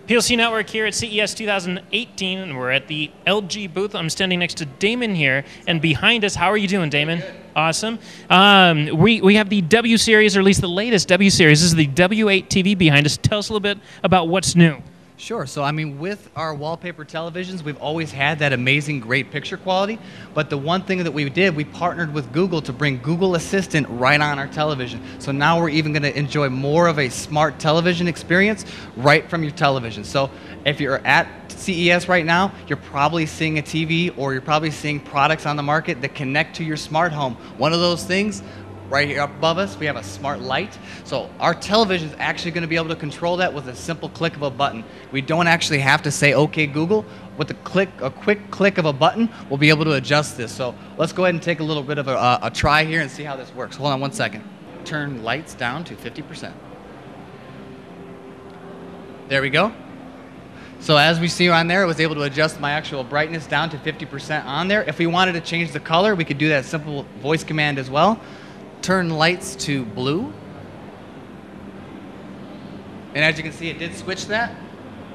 PLC Network here at CES 2018, and we're at the LG booth. I'm standing next to Damon here, and behind us, how are you doing, Damon? Awesome. We have the W Series, or at least the latest W Series. This is the W8 TV behind us. Tell us a little bit about what's new. Sure. So, I mean, with our wallpaper televisions, we've always had that amazing, great picture quality. But the one thing that we did, we partnered with Google to bring Google Assistant right on our television. So now we're even going to enjoy more of a smart television experience right from your television. So if you're at CES right now, you're probably seeing a TV or you're probably seeing products on the market that connect to your smart home. One of those things, right here above us, we have a smart light. So our television is actually going to be able to control that with a simple click of a button. We don't actually have to say, "Okay, Google." With a quick click of a button, we'll be able to adjust this. So let's go ahead and take a little bit of a try here and see how this works. Hold on one second. Turn lights down to 50%. There we go. So as we see on there, it was able to adjust my actual brightness down to 50% on there. If we wanted to change the color, we could do that simple voice command as well. Turn lights to blue. And as you can see, it did switch that.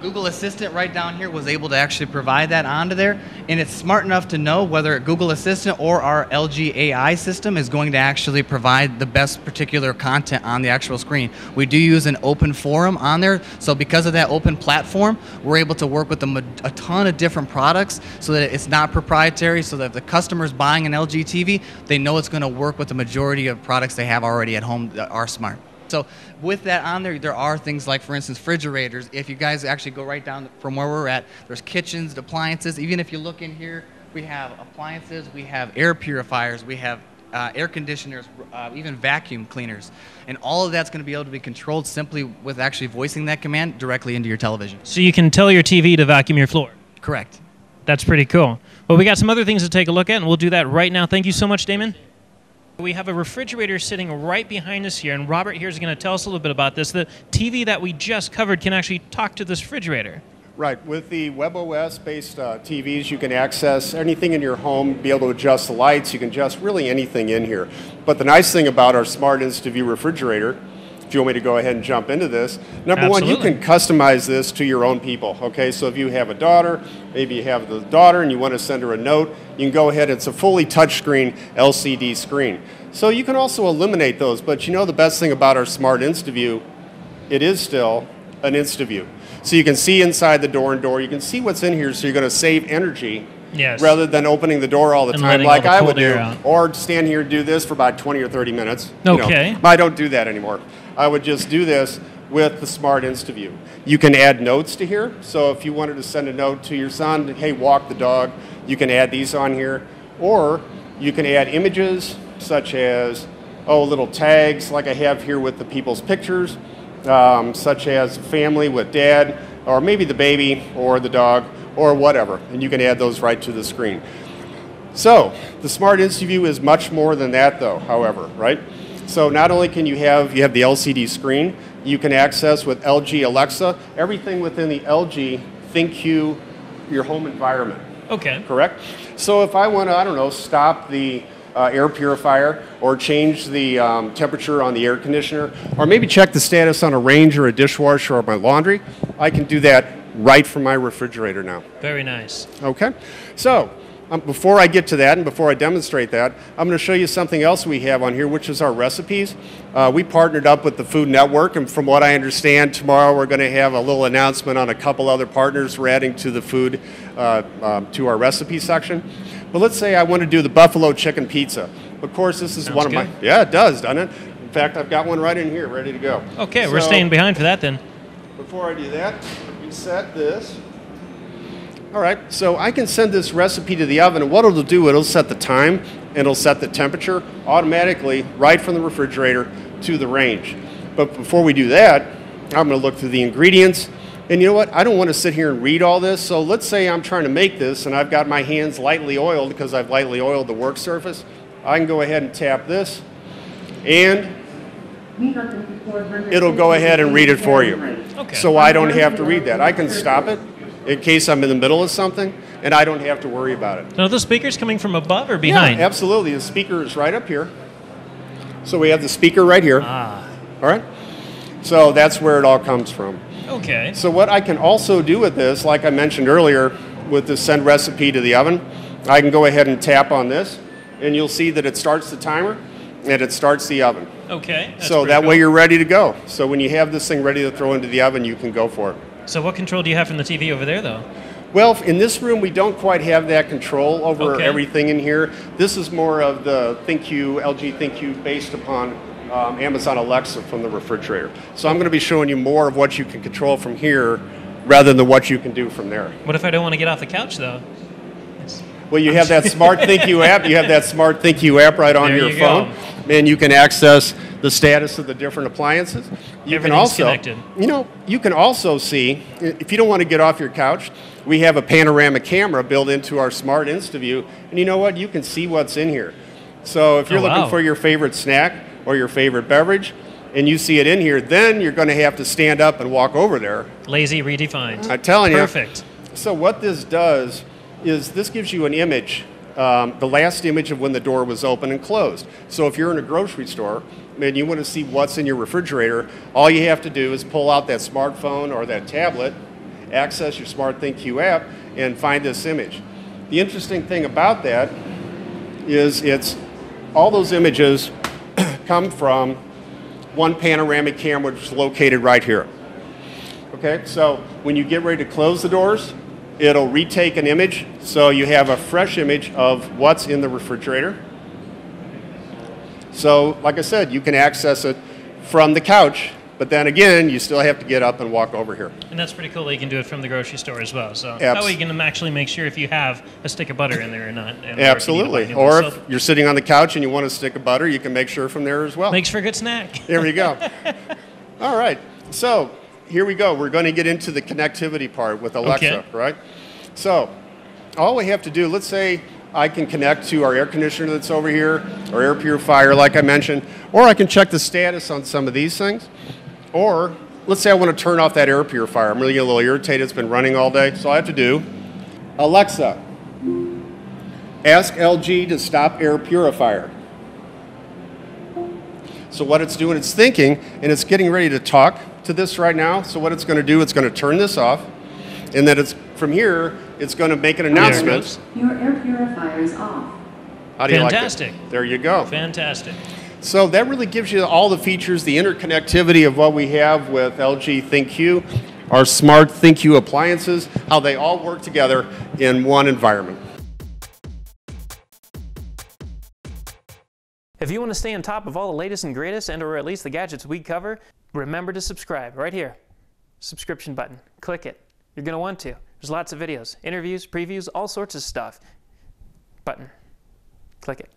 Google Assistant right down here was able to actually provide that onto there. And it's smart enough to know whether Google Assistant or our LG AI system is going to actually provide the best particular content on the actual screen. We do use an open forum on there. So because of that open platform, we're able to work with a ton of different products so that it's not proprietary, so that if the customer's buying an LG TV, they know it's going to work with the majority of products they have already at home that are smart. So with that on there, there are things like, for instance, refrigerators. If you guys actually go right down from where we're at, there's kitchens, appliances. Even if you look in here, we have appliances, we have air purifiers, we have air conditioners, even vacuum cleaners. And all of that's going to be able to be controlled simply with actually voicing that command directly into your television. So you can tell your TV to vacuum your floor. Correct. That's pretty cool. Well, we got some other things to take a look at, and we'll do that right now. Thank you so much, Damon. We have a refrigerator sitting right behind us here, and Robert here is going to tell us a little bit about this. The TV that we just covered can actually talk to this refrigerator. Right. With the WebOS-based TVs, you can access anything in your home, be able to adjust the lights. You can adjust really anything in here. But the nice thing about our Smart InstaView refrigerator, if you want me to go ahead and jump into this, number one, you can customize this to your own people. Okay, so if you have a daughter, maybe you have the daughter and you want to send her a note, you can go ahead. It's a fully touchscreen LCD screen. So you can also eliminate those, but you know the best thing about our Smart InstaView, it is still an InstaView. So you can see inside the door and door, you can see what's in here, so you're going to save energy. Yes. Rather than opening the door all the time like I would do, or stand here and do this for about 20 or 30 minutes. Okay. You know, I don't do that anymore. I would just do this with the Smart InstaView. You can add notes to here. So if you wanted to send a note to your son, hey, walk the dog, you can add these on here. Or you can add images such as, little tags like I have here with the people's pictures, such as family with dad, or maybe the baby or the dog, or whatever. And you can add those right to the screen. So the Smart InstaView is much more than that though, however, right? So not only can you have the LCD screen, you can access with LG Alexa everything within the LG ThinQ, your home environment. Okay. Correct? So if I want to, I don't know, stop the air purifier or change the temperature on the air conditioner, or maybe check the status on a range or a dishwasher or my laundry, I can do that right from my refrigerator now. Very nice. Okay. So before I get to that and before I demonstrate that, I'm going to show you something else we have on here, which is our recipes. We partnered up with the Food Network, and from what I understand, tomorrow we're going to have a little announcement on a couple other partners we're adding to the food, to our recipe section. But let's say I want to do the buffalo chicken pizza. Of course, this is one of my, yeah, it does, doesn't it? In fact, I've got one right in here, ready to go. Okay, we're staying behind for that then. Before I do that, reset this. All right, so I can send this recipe to the oven, and what it'll do, it'll set the time, and it'll set the temperature automatically right from the refrigerator to the range. But before we do that, I'm going to look through the ingredients, and you know what? I don't want to sit here and read all this, so let's say I'm trying to make this, and I've got my hands lightly oiled because I've lightly oiled the work surface. I can go ahead and tap this, and it'll go ahead and read it for you. Okay. So I don't have to read that. I can stop it in case I'm in the middle of something, and I don't have to worry about it. Now, the speaker's coming from above or behind? Yeah, absolutely. The speaker is right up here. So we have the speaker right here. Ah. All right? So that's where it all comes from. Okay. So what I can also do with this, like I mentioned earlier, with the send recipe to the oven, I can go ahead and tap on this, and you'll see that it starts the timer and it starts the oven. Okay. So that way you're ready to go. So when you have this thing ready to throw into the oven, you can go for it. So what control do you have from the TV over there, though? Well, in this room, we don't quite have that control over everything in here. This is more of the ThinQ, LG ThinQ, based upon Amazon Alexa from the refrigerator. So I'm going to be showing you more of what you can control from here rather than what you can do from there. What if I don't want to get off the couch, though? Well, you have that smart ThinQ app. You have that smart ThinQ app right on your phone, and you can access the status of the different appliances. You can also, connected. You can also see, if you don't want to get off your couch, we have a panoramic camera built into our smart InstaView, and you know what? You can see what's in here. So if you're looking for your favorite snack or your favorite beverage, and you see it in here, then you're going to have to stand up and walk over there. Lazy redefined. I'm telling you. Perfect. So what this does is this gives you an image, the last image of when the door was open and closed. So if you're in a grocery store and you want to see what's in your refrigerator, all you have to do is pull out that smartphone or that tablet, access your smart ThinQ app, and find this image. The interesting thing about that is all those images come from one panoramic camera which is located right here. Okay, so when you get ready to close the doors, it'll retake an image, so you have a fresh image of what's in the refrigerator. So, like I said, you can access it from the couch, but then again, you still have to get up and walk over here. And that's pretty cool that you can do it from the grocery store as well. So that way you can actually make sure if you have a stick of butter in there or not. Absolutely. Or if you're sitting on the couch and you want a stick of butter, you can make sure from there as well. Makes for a good snack. There we go. All right. So here we go. We're going to get into the connectivity part with Alexa, right? So all we have to do, let's say I can connect to our air conditioner that's over here, or air purifier like I mentioned, or I can check the status on some of these things. Or let's say I want to turn off that air purifier. I'm really getting a little irritated. It's been running all day. So all I have to do, Alexa, ask LG to stop air purifier. So what it's doing, it's thinking, and it's getting ready to talk to this right now. So what it's going to do, it's going to turn this off, and then it's from here, it's going to make an announcement. Your air purifier is off. How do you Fantastic. like it? There you go. Fantastic. So that really gives you all the features, the interconnectivity of what we have with LG ThinQ, our smart ThinQ appliances, how they all work together in one environment. If you want to stay on top of all the latest and greatest, and or at least the gadgets we cover, remember to subscribe right here. Subscription button. Click it. You're going to want to. There's lots of videos, interviews, previews, all sorts of stuff. Button. Click it.